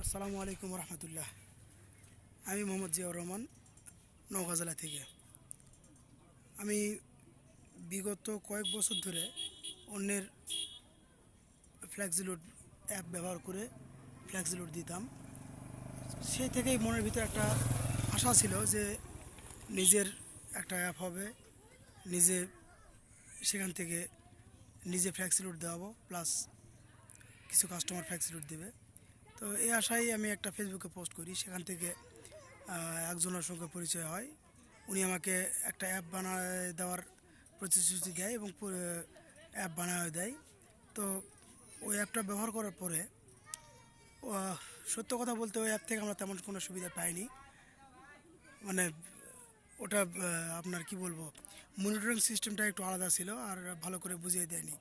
আসসালামু আলাইকুম রহমতুল্লাহ। আমি মোহাম্মদ জিয়াউর রহমান, নওগাঁ জেলা থেকে। আমি বিগত কয়েক বছর ধরে অন্যের ফ্ল্যাক্সিলোড অ্যাপ ব্যবহার করে ফ্ল্যাক্সিলোড দিতাম। সেই থেকেই মনের ভিতরে একটা আশা ছিল যে নিজের একটা অ্যাপ হবে, নিজে সেখান থেকে নিজে ফ্ল্যাক্সিলোড দেওয়াবো, প্লাস কিছু কাস্টমার ফ্ল্যাক্সিলোড দেবে। তো এই আশায় আমি একটা ফেসবুকে পোস্ট করি, সেখান থেকে একজনের সঙ্গে পরিচয় হয়। উনি আমাকে একটা অ্যাপ বানায় দেওয়ার প্রতিশ্রুতি দেয় এবং অ্যাপ বানায় দেয়। তো ওই অ্যাপটা ব্যবহার করার পরে সত্য কথা বলতে ওই অ্যাপ থেকে আমরা তেমন কোনো সুবিধা পাইনি। মানে ওটা আপনার কি বলবো, মনিটরিং সিস্টেমটা একটু আলাদা ছিল আর ভালো করে বুঝিয়ে দেয়নি।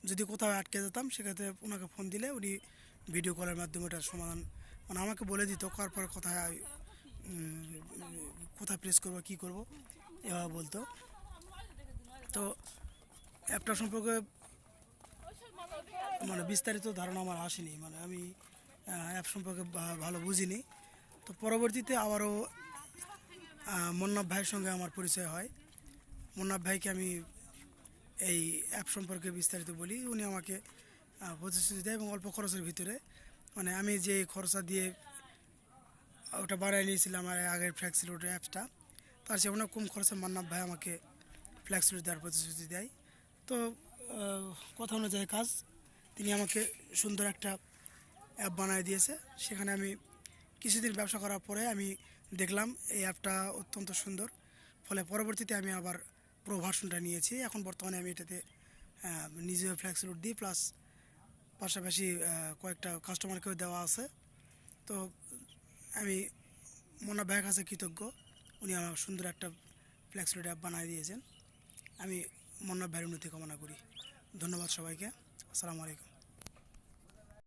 যদি কোথাও আটকে যেতাম সেক্ষেত্রে ওনাকে ফোন দিলে উনি ভিডিও কলের মাধ্যমে ওটার সমাধান মানে আমাকে বলে দিত, পর কোথায় কোথায় প্রেস করবো, কী করবো, এভাবে বলতো। তো অ্যাপটা সম্পর্কে মানে বিস্তারিত ধারণা আমার আসেনি, মানে আমি অ্যাপ সম্পর্কে ভালো বুঝিনি। তো পরবর্তীতে আবারও মন্নাব ভাইয়ের সঙ্গে আমার পরিচয় হয়। মন্নাব ভাইকে আমি এই অ্যাপ সম্পর্কে বিস্তারিত বলি। উনি আমাকে প্রতিশ্রুতি দেয় এবং অল্প খরচের ভিতরে, মানে আমি যে খরচা দিয়ে ওটা বাড়াই নিয়েছিলাম আর আগের ফ্ল্যাক্সিলোড অ্যাপসটা, তার চেয়ে অনেক কম খরচে মান্নাব ভাই আমাকে ফ্ল্যাক্সিলোড দেওয়ার প্রতিশ্রুতি দেয়। তো কথা অনুযায়ী কাজ, তিনি আমাকে সুন্দর একটা অ্যাপ বানিয়ে দিয়েছে। সেখানে আমি কিছুদিন ব্যবসা করার পরে আমি দেখলাম এই অ্যাপটা অত্যন্ত সুন্দর। ফলে পরবর্তীতে আমি আবার প্রো ভার্সনটা নিয়েছি। এখন বর্তমানে আমি এটাতে নিজেও ফ্ল্যাক্সিলোড দিই, প্লাস পাশাপাশি কয়েকটা কাস্টমারকেও দেওয়া আছে। তো আমি মোনা ভাইয়ের কাছে কৃতজ্ঞ, উনি আমার সুন্দর একটা ফ্ল্যাক্সিলোড অ্যাপ বানিয়ে দিয়েছেন। আমি মোনা ভাইয়ের উন্নতি কামনা করি। ধন্যবাদ সবাইকে। আসসালামু আলাইকুম।